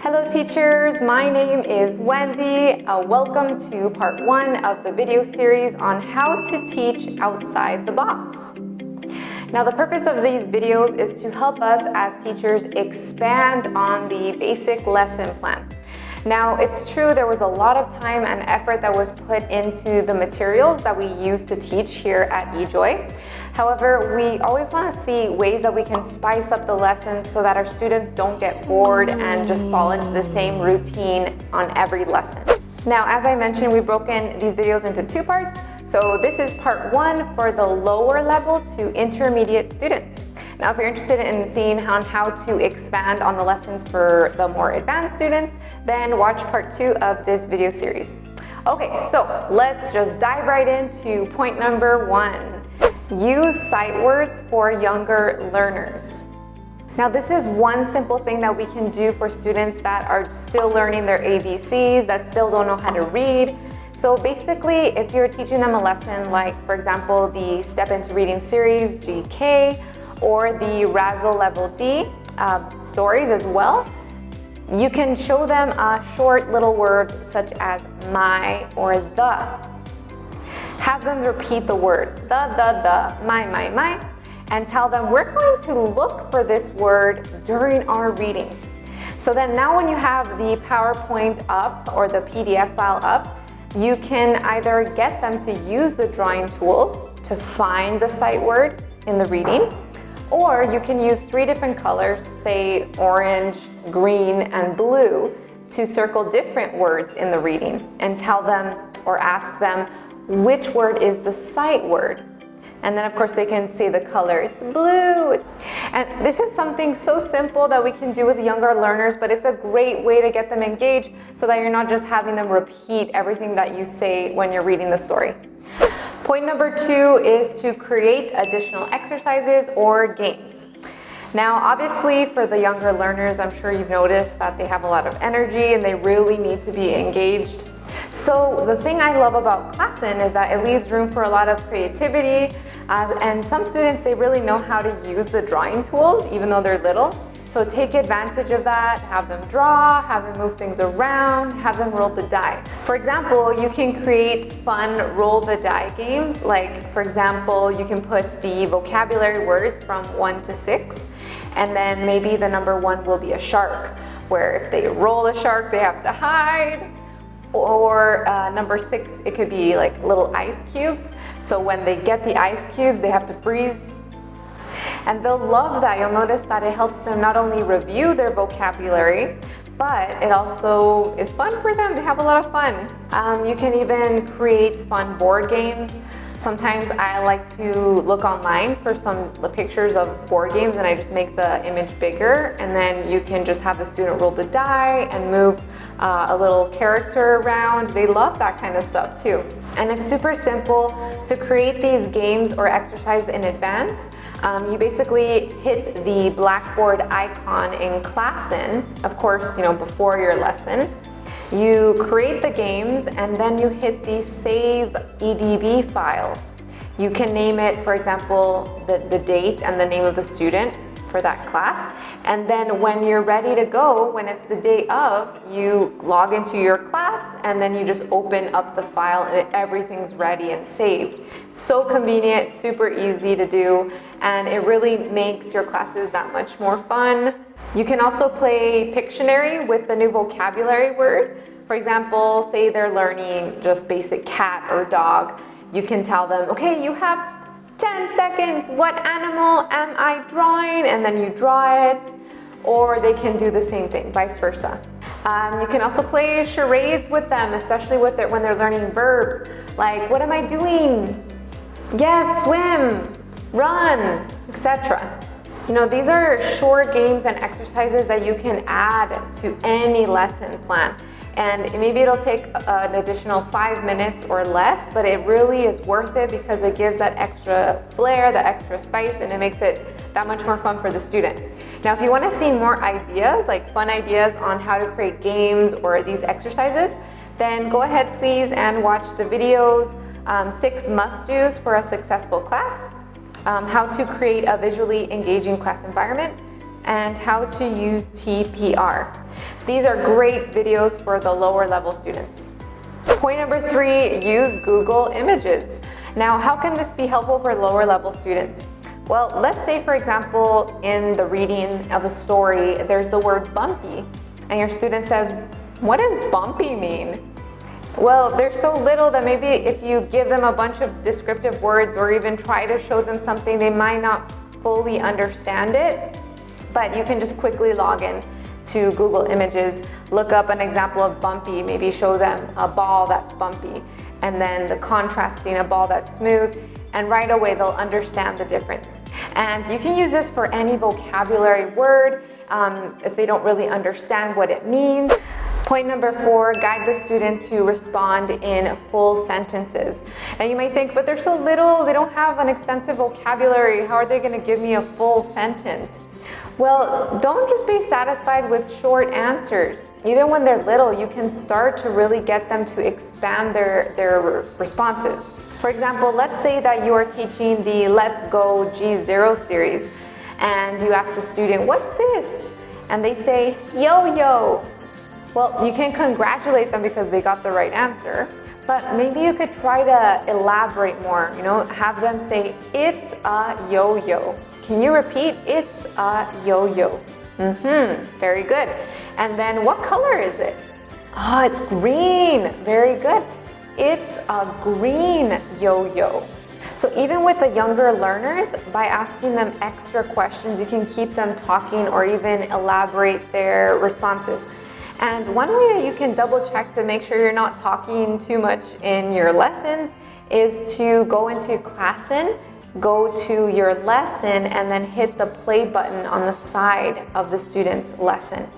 Hello teachers, my name is Wendy. Welcome to part 1 of the video series on how to teach outside the box. Now the purpose of these videos is to help us as teachers expand on the basic lesson plan. Now it's true there was a lot of time and effort that was put into the materials that we use to teach here at eJoy. However, we always want to see ways that we can spice up the lessons so that our students don't get bored and just fall into the same routine on every lesson. Now, as I mentioned, we've broken these videos into 2 parts. So this is part 1 for the lower level to intermediate students. Now, if you're interested in seeing how to expand on the lessons for the more advanced students, then watch part 2 of this video series. Okay, so let's just dive right into point number 1. Use sight words for younger learners. Now this is one simple thing that we can do for students that are still learning their ABCs, that still don't know how to read. So basically, if you're teaching them a lesson like, for example, the Step Into Reading series, GK, or the Razzle Level D stories as well, you can show them a short little word such as my or the. Have them repeat the word, the, my, and tell them we're going to look for this word during our reading. So then now when you have the PowerPoint up or the PDF file up, you can either get them to use the drawing tools to find the sight word in the reading, or you can use 3 different colors, say orange, green, and blue, to circle different words in the reading and tell them or ask them which word is the sight word. And then of course they can say the color, it's blue. And this is something so simple that we can do with younger learners, but it's a great way to get them engaged so that you're not just having them repeat everything that you say when you're reading the story. Point number 2 is to create additional exercises or games. Now, obviously for the younger learners, I'm sure you've noticed that they have a lot of energy and they really need to be engaged. So the thing I love about Classin is that it leaves room for a lot of creativity, and some students, they really know how to use the drawing tools even though they're little. So take advantage of that, have them draw, have them move things around, have them roll the die. For example, you can create fun roll the die games. Like, for example, you can put the vocabulary words from 1 to 6, and then maybe the number 1 will be a shark, where if they roll a shark, they have to hide. Or number 6, it could be like little ice cubes. So when they get the ice cubes, they have to freeze. And they'll love that. You'll notice that it helps them not only review their vocabulary, but it also is fun for them. They have a lot of fun. You can even create fun board games. Sometimes I like to look online for some pictures of board games and I just make the image bigger, and then you can just have the student roll the die and move a little character around. They love that kind of stuff too. And it's super simple to create these games or exercises in advance. You basically hit the Blackboard icon in Classin, of course, before your lesson. You create the games and then you hit the Save EDB file. You can name it, for example, the date and the name of the student for that class. And then when you're ready to go, when it's the day of, you log into your class and then you just open up the file and everything's ready and saved. So convenient, super easy to do, and it really makes your classes that much more fun. You can also play Pictionary with the new vocabulary word. For example, say they're learning just basic cat or dog. You can tell them, okay, you have 10 seconds, what animal am I drawing? And then you draw it. Or they can do the same thing, vice versa. You can also play charades with them, especially when they're learning verbs. Like, what am I doing? Yes, swim, run, etc. These are short games and exercises that you can add to any lesson plan. And maybe it'll take an additional 5 minutes or less, but it really is worth it because it gives that extra flair, that extra spice, and it makes it that much more fun for the student. Now, if you want to see more ideas, like fun ideas on how to create games or these exercises, then go ahead please and watch the videos, 6 must-dos for a successful class, how to create a visually engaging class environment, and how to use TPR. These are great videos for the lower level students. Point number 3, use Google Images. Now, how can this be helpful for lower level students? Well, let's say, for example, in the reading of a story, there's the word bumpy, and your student says, what does bumpy mean? Well, they're so little that maybe if you give them a bunch of descriptive words or even try to show them something, they might not fully understand it. But you can just quickly log in to Google Images, look up an example of bumpy, maybe show them a ball that's bumpy, and then the contrasting a ball that's smooth, and right away they'll understand the difference. And you can use this for any vocabulary word if they don't really understand what it means. Point number 4, guide the student to respond in full sentences. Now you might think, but they're so little, they don't have an extensive vocabulary, how are they going to give me a full sentence? Well, don't just be satisfied with short answers. Even when they're little, you can start to really get them to expand their responses. For example, let's say that you are teaching the Let's Go G0 series, and you ask the student, what's this? And they say, yo-yo. Well, you can congratulate them because they got the right answer, but maybe you could try to elaborate more, have them say, it's a yo-yo. Can you repeat? It's a yo-yo. Very good. And then what color is it? Oh, it's green. Very good. It's a green yo-yo. So even with the younger learners, by asking them extra questions, you can keep them talking or even elaborate their responses. And one way that you can double check to make sure you're not talking too much in your lessons is to go into Classin, go to your lesson, and then hit the play button on the side of the student's lesson.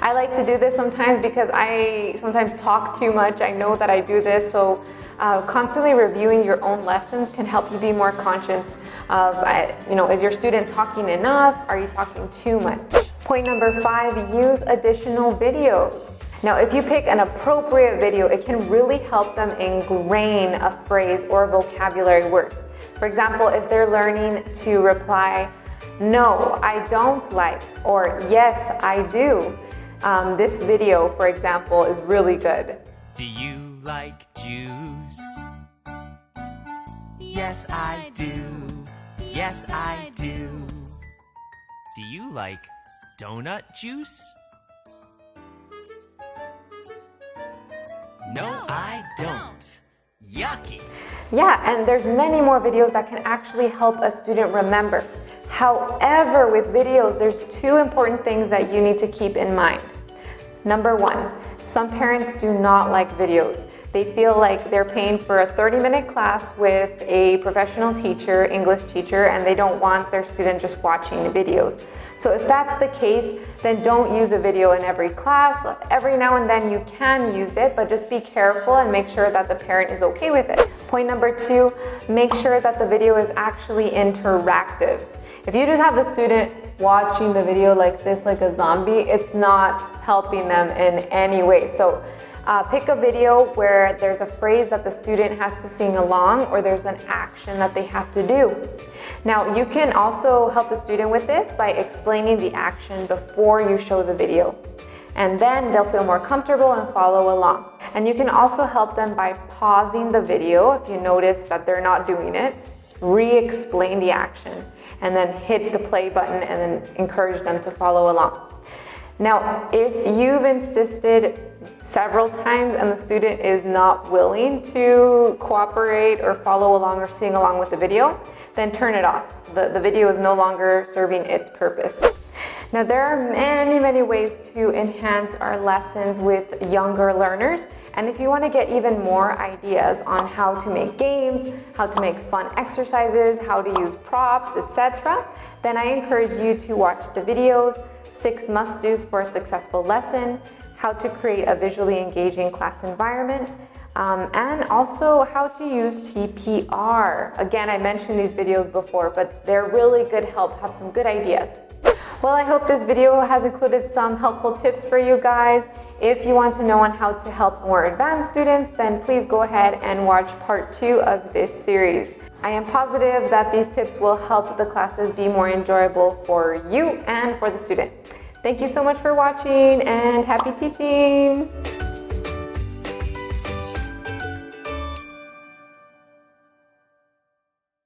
I like to do this sometimes because I sometimes talk too much. I know that I do this, so constantly reviewing your own lessons can help you be more conscious of, is your student talking enough? Are you talking too much? Point number 5, use additional videos. Now, if you pick an appropriate video, it can really help them ingrain a phrase or a vocabulary word. For example, if they're learning to reply, no, I don't like, or yes, I do. This video, for example, is really good. Do you like juice? Yes, I do. Yes, I do. Do you like donut juice? No, I don't. Yucky. Yeah, and there's many more videos that can actually help a student remember. However, with videos, there's 2 important things that you need to keep in mind. Number 1, some parents do not like videos. They feel like they're paying for a 30-minute class with a professional teacher, English teacher, and they don't want their student just watching videos. So if that's the case, then don't use a video in every class. Every now and then you can use it, but just be careful and make sure that the parent is okay with it. Point number 2, make sure that the video is actually interactive. If you just have the student watching the video like this, like a zombie, it's not helping them in any way. So pick a video where there's a phrase that the student has to sing along, or there's an action that they have to do. Now, you can also help the student with this by explaining the action before you show the video. And then they'll feel more comfortable and follow along. And you can also help them by pausing the video if you notice that they're not doing it, re-explain the action, and then hit the play button and then encourage them to follow along. Now, if you've insisted several times and the student is not willing to cooperate or follow along or sing along with the video, then turn it off. The video is no longer serving its purpose. Now, there are many ways to enhance our lessons with younger learners. And if you want to get even more ideas on how to make games, how to make fun exercises, how to use props, etc., then I encourage you to watch the videos, 6 must-dos for a successful lesson, how to create a visually engaging class environment, and also how to use TPR. Again, I mentioned these videos before, but they're really good help, have some good ideas. Well, I hope this video has included some helpful tips for you guys. If you want to know on how to help more advanced students, then please go ahead and watch part 2 of this series. I am positive that these tips will help the classes be more enjoyable for you and for the student. Thank you so much for watching and happy teaching!